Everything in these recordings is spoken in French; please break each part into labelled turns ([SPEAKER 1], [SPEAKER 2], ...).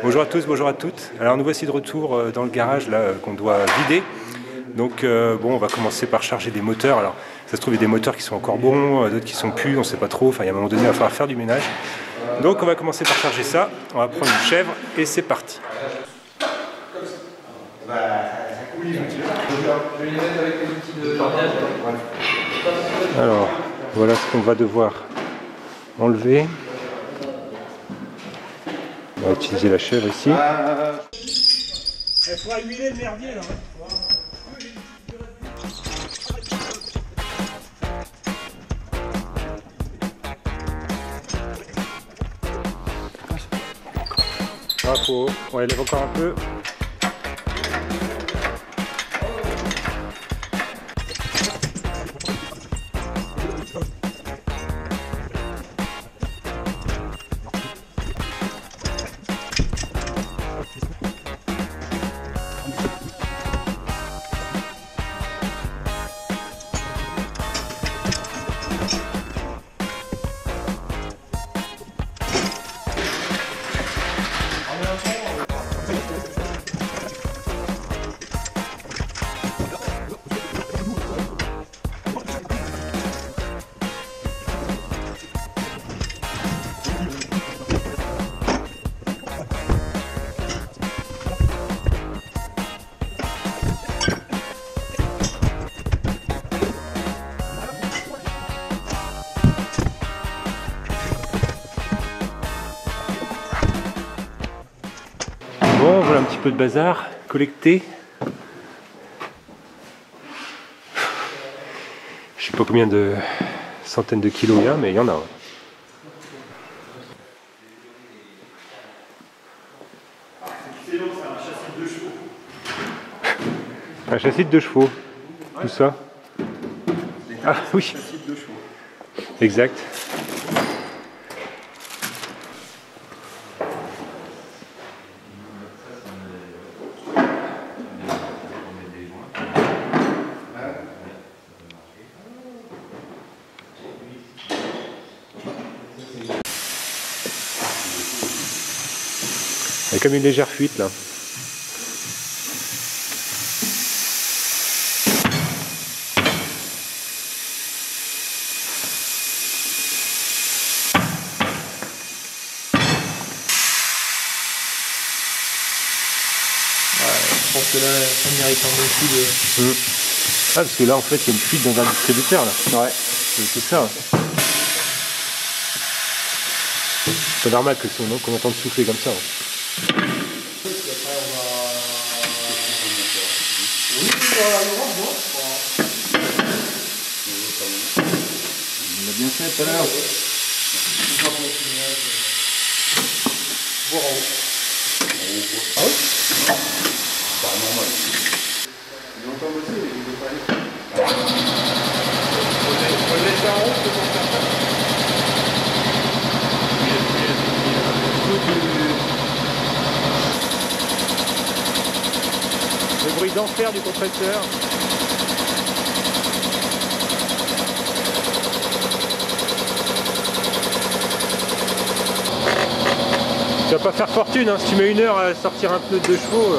[SPEAKER 1] Bonjour à tous, bonjour à toutes. Alors nous voici de retour dans le garage là qu'on doit vider. Donc bon, on va commencer par charger des moteurs. Alors ça se trouve il y a des moteurs qui sont encore bons, d'autres qui sont plus, on ne sait pas trop. Enfin, il y a un moment donné, il va falloir faire du ménage. Donc on va commencer par charger ça. On va prendre une chèvre et c'est parti. Alors voilà ce qu'on va devoir enlever. On va utiliser la chèvre ici. Il faudra huiler le merdier là. Ah, on élève encore un peu. Bon, voilà un petit peu de bazar collecté. Je sais pas combien de centaines de kilos il y a, mais il y en a. Un châssis de 2 chevaux, tout ça. Ah oui, exact. Il y a comme une légère fuite là.
[SPEAKER 2] Je pense que là, ça mérite un bon coup de...
[SPEAKER 1] Ah, parce que là en fait il y a une fuite dans un distributeur là. Ouais. C'est ça. C'est normal qu'on entende souffler comme ça.
[SPEAKER 2] On l'a bien fait tout à l'heure. Voir en haut. Ah oui? C'est pas normal. Il est encore bossé, mais il veut pas aller. On le laisse en haut, c'est pour faire ça.
[SPEAKER 1] Le bruit d'enfer du compresseur. Tu vas pas faire fortune hein, si tu mets 1 heure à sortir un pneu de 2 chevaux.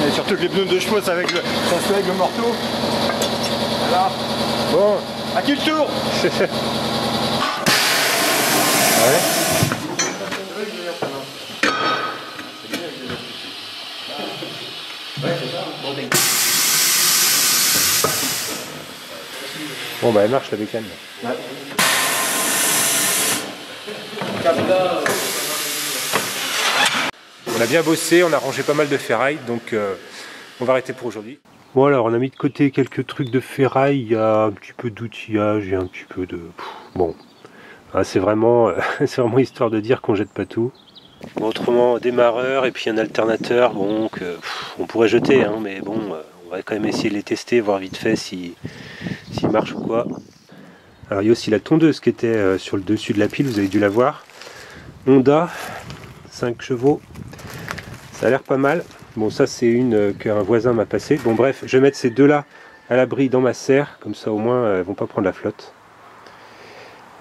[SPEAKER 2] Et surtout que les pneus de 2 chevaux, ça se fait avec le morceau. Voilà.
[SPEAKER 1] Bon.
[SPEAKER 2] À qui le tour?
[SPEAKER 1] Ouais. Bon bah elle marche la bécane. Ouais. On a bien bossé, on a rangé pas mal de ferraille, donc on va arrêter pour aujourd'hui. Bon alors on a mis de côté quelques trucs de ferraille, il y a un petit peu d'outillage et un petit peu de... Bon, ah, c'est vraiment histoire de dire qu'on jette pas tout. Bon, autrement, démarreur et puis un alternateur, bon, on pourrait jeter, hein, mais bon, on va quand même essayer de les tester, voir vite fait s'ils marchent ou quoi. Alors il y a aussi la tondeuse qui était sur le dessus de la pile, vous avez dû la voir. Honda, 5 chevaux, ça a l'air pas mal. Bon ça c'est une qu'un voisin m'a passée. Bon bref, je vais mettre ces deux là à l'abri dans ma serre, comme ça au moins elles vont pas prendre la flotte.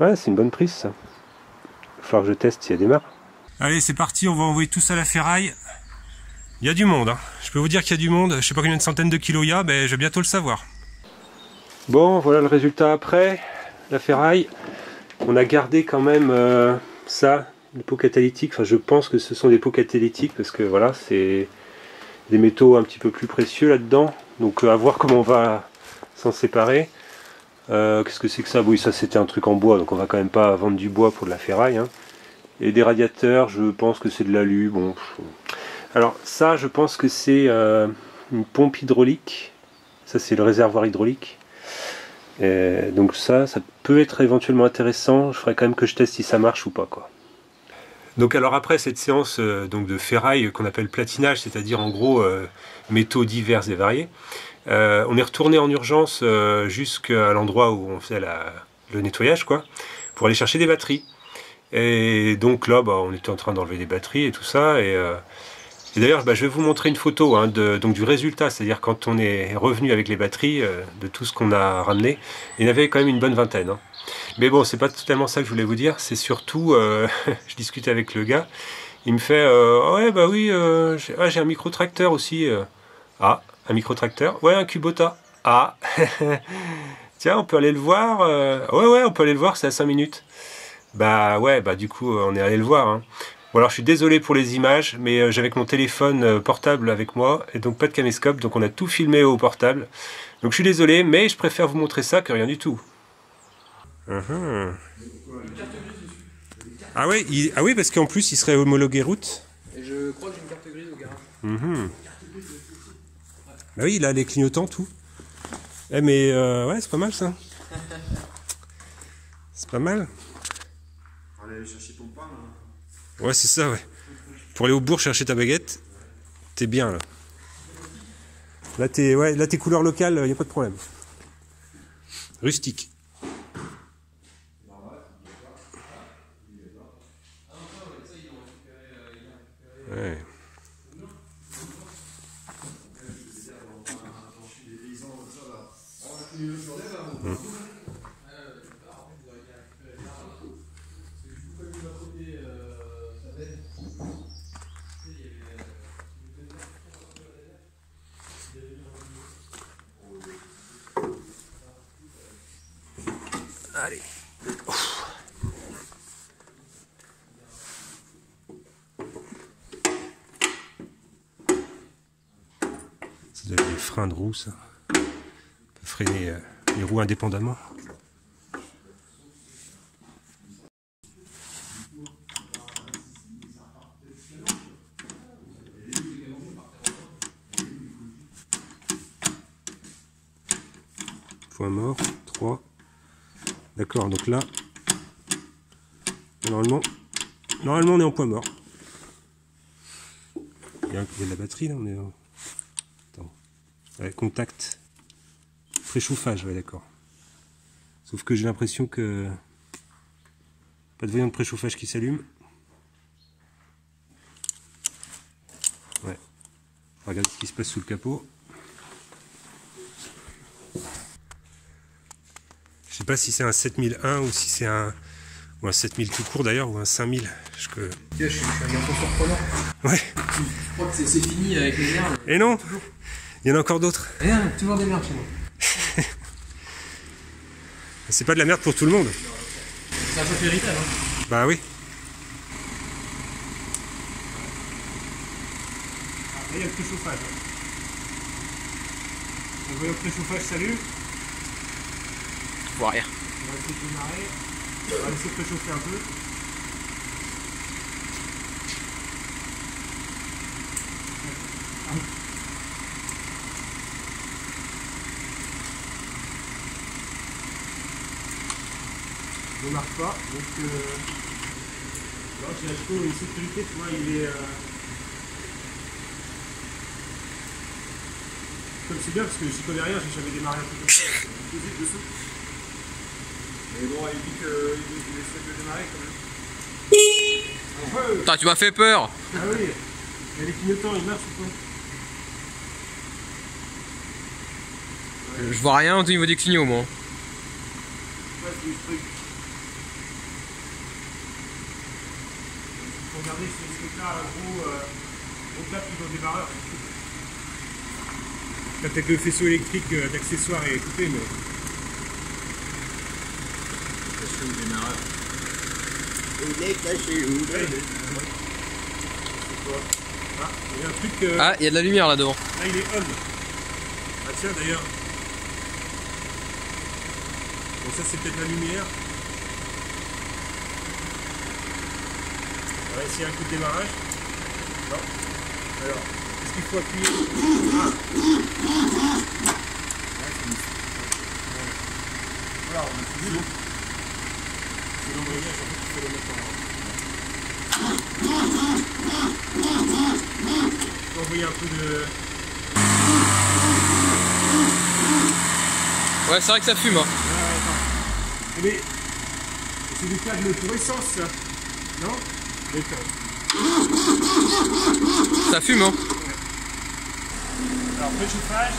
[SPEAKER 1] Ouais, c'est une bonne prise ça. Il va falloir que je teste si elle démarre. Allez, c'est parti, on va envoyer tout ça à la ferraille. Il y a du monde, hein. Je peux vous dire qu'il y a du monde. Je sais pas combien de centaines de kilos il y a, mais je vais bientôt le savoir. Bon, voilà le résultat après. La ferraille. On a gardé quand même ça, les pots catalytiques. Enfin, je pense que ce sont des pots catalytiques parce que voilà, c'est des métaux un petit peu plus précieux là-dedans. Donc à voir comment on va s'en séparer. Qu'est-ce que c'est que ça? Oui, ça c'était un truc en bois, donc on va quand même pas vendre du bois pour de la ferraille, hein. Et des radiateurs, je pense que c'est de l'alu. Bon. Alors ça, je pense que c'est une pompe hydraulique. Ça, c'est le réservoir hydraulique. Et donc ça peut être éventuellement intéressant. Je ferai quand même que je teste si ça marche ou pas, quoi. Donc alors après cette séance donc de ferraille qu'on appelle platinage, c'est-à-dire en gros métaux divers et variés, on est retourné en urgence jusqu'à l'endroit où on faisait le nettoyage, quoi, pour aller chercher des batteries. Et donc là, on était en train d'enlever des batteries et tout ça. Et d'ailleurs, je vais vous montrer une photo hein, donc du résultat, c'est-à-dire quand on est revenu avec les batteries, de tout ce qu'on a ramené. Il y en avait quand même une bonne vingtaine, hein. Mais bon, c'est pas totalement ça que je voulais vous dire, c'est surtout, je discutais avec le gars, il me fait, ouais bah oui, j'ai un micro-tracteur aussi. Ah, un micro-tracteur? Ouais, un Kubota. Ah, tiens, on peut aller le voir. Ouais, on peut aller le voir, c'est à 5 minutes. Bah ouais, du coup, on est allé le voir, hein. Bon alors, je suis désolé pour les images, mais j'avais mon téléphone portable avec moi, et donc pas de caméscope, donc on a tout filmé au portable. Donc je suis désolé, mais je préfère vous montrer ça que rien du tout. Ah ouais, ah oui, parce qu'en plus il serait homologué route.
[SPEAKER 2] Et je crois que j'ai une carte grise au garage.
[SPEAKER 1] Bah oui, il a les clignotants, tout. Eh mais ouais, c'est pas mal ça. C'est pas mal.
[SPEAKER 2] On va aller chercher ton pain là.
[SPEAKER 1] Ouais, c'est ça, ouais. Pour aller au bourg chercher ta baguette, t'es bien là. Là t'es couleur locale, y a pas de problème. Rustique. Ouais. Allez. Ça doit être des freins de roue, ça. On peut freiner les roues indépendamment. Point mort, 3. D'accord, donc là, normalement on est en point mort. Il y a de la batterie là, on est en... Attends. Ouais, contact. Préchauffage, ouais d'accord. Sauf que j'ai l'impression que... Pas de voyant de préchauffage qui s'allume. Ouais. On va regarder ce qui se passe sous le capot. Je sais pas si c'est un 7001 ou si c'est un 7000 tout court d'ailleurs ou un 5000.
[SPEAKER 2] Je suis un garçon surprenant.
[SPEAKER 1] Ouais.
[SPEAKER 2] Je crois que c'est fini avec les merdes.
[SPEAKER 1] Et non, il y en a encore d'autres.
[SPEAKER 2] Rien, toujours des merdes chez moi.
[SPEAKER 1] C'est pas de la merde pour tout le monde.
[SPEAKER 2] C'est un peu véritable, hein.
[SPEAKER 1] Bah oui. Et il y a le préchauffage. On voit le préchauffage s'allume.
[SPEAKER 2] Je vois rien.
[SPEAKER 1] On va essayer de démarrer. On va laisser préchauffer un peu. Il ne marche pas. Donc là j'ai acheté une sécurité, tu vois, il est comme c'est bien parce que j'y connais rien, j'ai jamais démarré un truc comme ça. Tout de suite dessous. Mais bon, il dit qu'il essaie de démarrer quand même.
[SPEAKER 2] Putain, tu m'as fait peur.
[SPEAKER 1] Ah oui. Et les clignotants, ils marchent ou pas?
[SPEAKER 2] Je vois rien au niveau des clignots, moi.
[SPEAKER 1] regardez ce truc-là, un gros câble qui est dans le démarreur. Là, peut-être le faisceau électrique d'accessoires est coupé, mais.
[SPEAKER 2] Caché au démarreur.
[SPEAKER 3] Il est caché où?
[SPEAKER 1] Ah, il y a un truc.
[SPEAKER 4] Ah, il y a de la lumière là devant.
[SPEAKER 1] Là, il est on. Ah, tiens, d'ailleurs. Bon, ça, c'est peut-être la lumière. On va essayer un coup de démarrage. Non. Alors, est-ce qu'il faut appuyer? Ah. Voilà, on a fini. C'est l'embrayage, en fait, il faut le mettre en. On peut envoyer un peu de.
[SPEAKER 4] Ouais, c'est vrai que ça fume. Hein.
[SPEAKER 1] Mais c'est des câbles pour essence, ça. Non? D'accord.
[SPEAKER 4] Ça fume, hein.
[SPEAKER 1] Alors, préchauffage.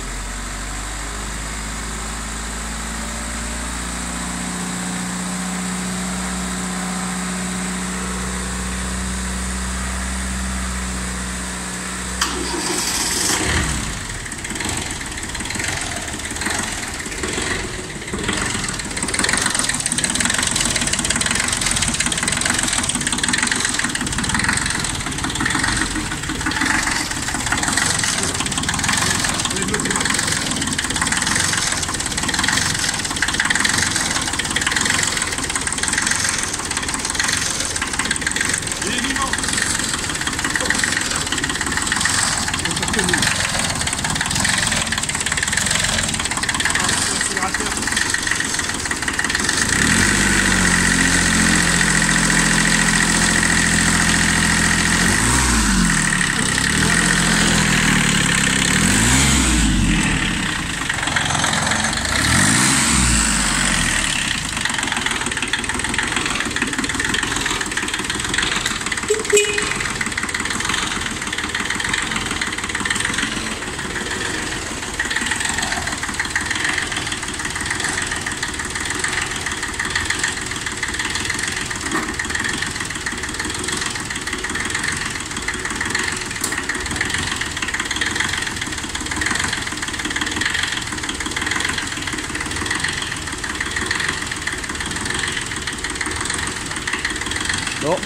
[SPEAKER 4] Bon.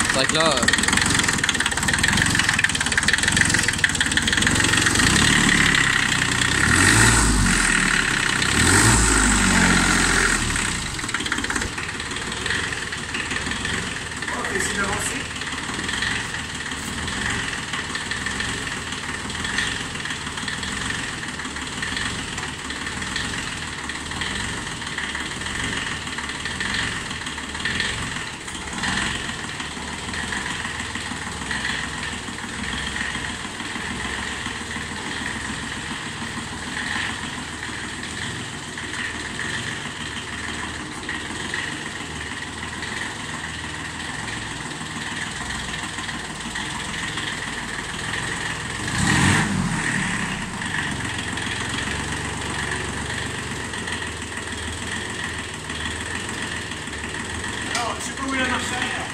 [SPEAKER 4] C'est vrai que là...
[SPEAKER 1] On va essayer d'avancer. Alors, je sais pas où est la marche arrière.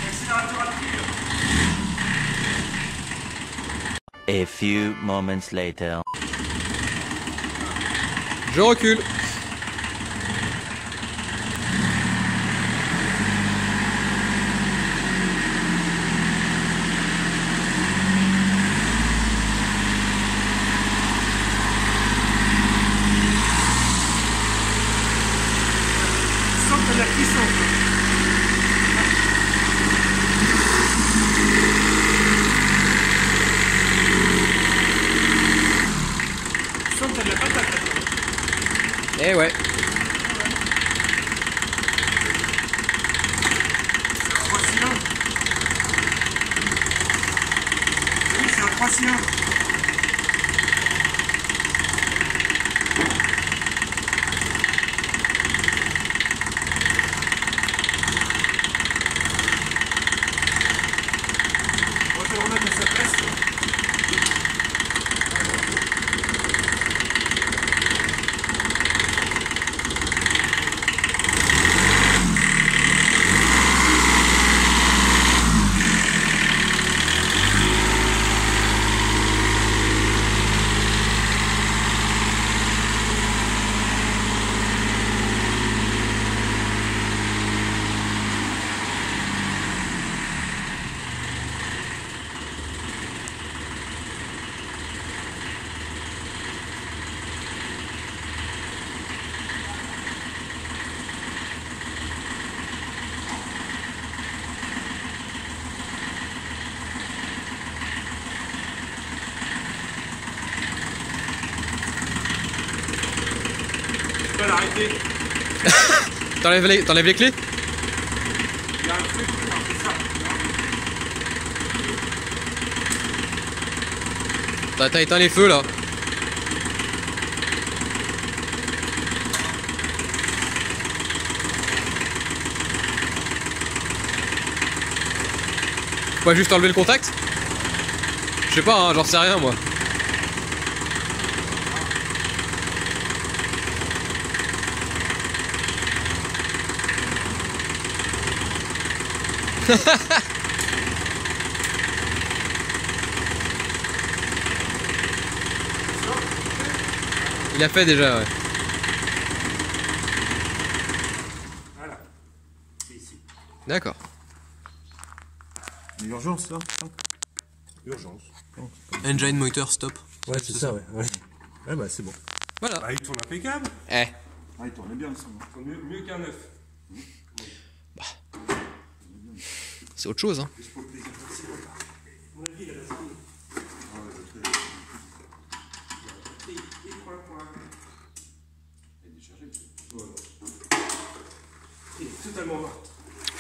[SPEAKER 1] Accélérateur appuyé.
[SPEAKER 5] A few moments later.
[SPEAKER 4] Je recule.
[SPEAKER 1] Sans que la puissance. Sans que de la patate là-dedans.
[SPEAKER 4] Eh ouais.
[SPEAKER 1] C'est un 3 cylindres. Oui, c'est un 3 cylindres. clés.
[SPEAKER 4] T'enlèves les clés?
[SPEAKER 1] Il y a un truc, non, c'est ça.
[SPEAKER 4] T'as éteint les feux là. Faut pas juste enlever le contact? Je sais pas, hein, j'en sais rien moi. Il a fait déjà, ouais.
[SPEAKER 1] Voilà. C'est ici.
[SPEAKER 4] D'accord.
[SPEAKER 2] L'urgence, là.
[SPEAKER 1] Urgence.
[SPEAKER 4] Engine motor stop.
[SPEAKER 1] Ouais, c'est ça, ouais. Ouais, bah c'est bon.
[SPEAKER 4] Voilà.
[SPEAKER 1] Ah, il tourne impeccable.
[SPEAKER 4] Eh.
[SPEAKER 2] Ah, il tournait bien le son.
[SPEAKER 1] Il tourne mieux qu'un neuf.
[SPEAKER 4] C'est autre chose, hein.
[SPEAKER 1] Il est totalement mort.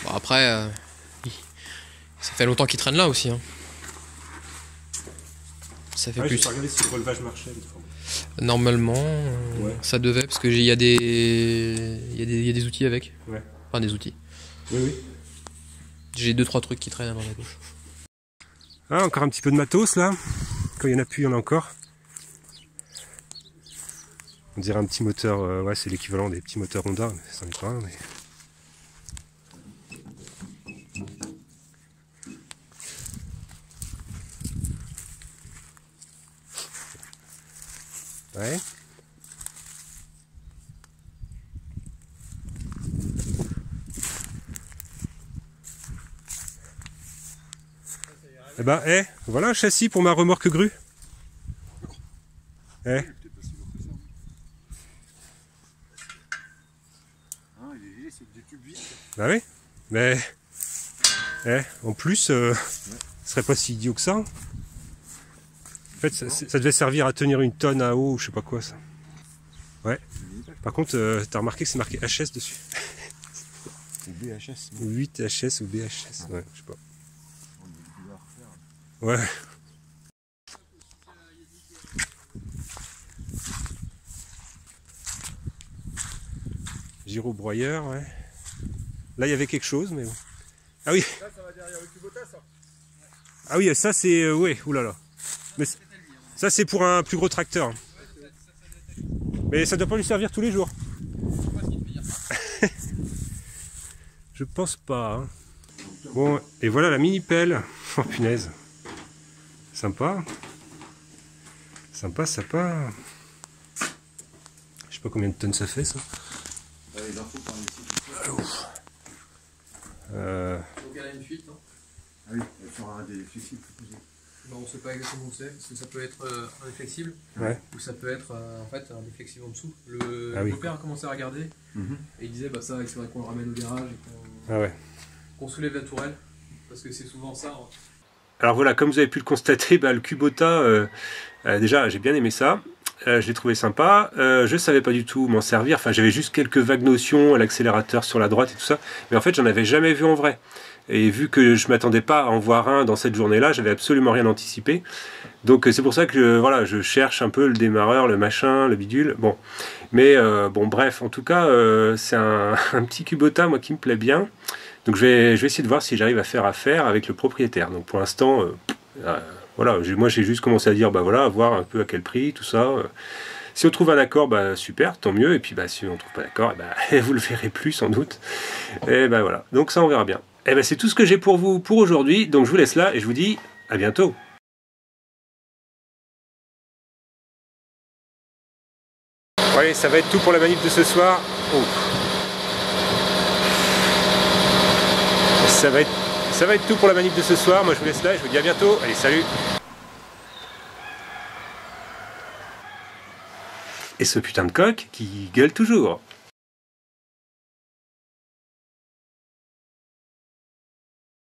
[SPEAKER 4] Bon après, ça fait longtemps qu'il traîne là aussi, hein. Ça fait
[SPEAKER 1] Ah,
[SPEAKER 4] plus.
[SPEAKER 1] j'ai pas regardé si le relevage marchait.
[SPEAKER 4] Normalement,
[SPEAKER 1] Ouais.
[SPEAKER 4] ça devait, parce qu'il y a des outils avec.
[SPEAKER 1] Ouais.
[SPEAKER 4] Enfin des outils.
[SPEAKER 1] Oui, oui.
[SPEAKER 4] J'ai 2-3 trucs qui traînent dans la gauche.
[SPEAKER 1] Ah, encore un petit peu de matos là. Quand il y en a plus, il y en a encore. On dirait un petit moteur, ouais, c'est l'équivalent des petits moteurs Honda, mais ça n'est pas un, mais... Ouais. Eh ben, voilà un châssis pour ma remorque grue.
[SPEAKER 2] Il est léger, c'est des tubes vides.
[SPEAKER 1] Bah oui, mais... en plus, ce serait pas si idiot que ça. En fait, ça devait servir à tenir une tonne à eau, ou je sais pas quoi, ça. Ouais. Par contre, t'as remarqué que c'est marqué HS dessus.
[SPEAKER 2] C'est BHS.
[SPEAKER 1] 8 HS ou BHS, ouais, je sais pas. Ouais. Gyrobroyeur, ouais. Là, il y avait quelque chose, mais bon. Ah oui.
[SPEAKER 2] Là, ça va derrière le Kubota, ça.
[SPEAKER 1] Ah oui, ça c'est... ouais, oulala. Mais ça c'est pour un plus gros tracteur. Mais ça doit pas lui servir tous les jours. Je pense pas. Hein. Bon, et voilà la mini pelle. Oh punaise. Sympa. Sympa, sympa. Je sais pas combien de tonnes ça fait ça.
[SPEAKER 2] Les infos par ici.
[SPEAKER 4] Donc elle a une fuite, hein.
[SPEAKER 2] Ah oui, il fera des flexibles proposés.
[SPEAKER 4] Bon, on sait pas exactement où c'est, parce que ça peut être un déflexible,
[SPEAKER 1] Ouais.
[SPEAKER 4] ou ça peut être en fait un déflexible en dessous.
[SPEAKER 1] Ah oui.
[SPEAKER 4] Mon père a commencé à regarder, et il disait bah ça il faudrait qu'on le ramène au garage et
[SPEAKER 1] Ah ouais.
[SPEAKER 4] qu'on soulève la tourelle, parce que c'est souvent ça. Hein.
[SPEAKER 1] Alors voilà, comme vous avez pu le constater, bah, le Kubota, déjà j'ai bien aimé ça. Je l'ai trouvé sympa. Je savais pas du tout m'en servir. Enfin, j'avais juste quelques vagues notions, l'accélérateur sur la droite et tout ça. Mais en fait, j'en avais jamais vu en vrai. Et vu que je m'attendais pas à en voir un dans cette journée-là, j'avais absolument rien anticipé. Donc c'est pour ça que voilà, je cherche un peu le démarreur, le machin, le bidule. Bon, mais bon, bref, en tout cas, c'est un petit Kubota, moi, qui me plaît bien. Donc je vais essayer de voir si j'arrive à faire affaire avec le propriétaire. Donc pour l'instant, voilà, moi j'ai juste commencé à dire, bah voilà, à voir un peu à quel prix, tout ça. Si on trouve un accord, bah super, tant mieux. Et puis bah si on trouve pas d'accord, bah, vous le verrez plus sans doute. Et bah voilà, donc ça on verra bien. Et bah c'est tout ce que j'ai pour vous pour aujourd'hui. Donc je vous laisse là et je vous dis à bientôt. Allez, ça va être tout pour la manip de ce soir. Oh. Ça va être tout pour la manip de ce soir. Moi je vous laisse là et je vous dis à bientôt. Allez, salut. Et ce putain de coq qui gueule toujours.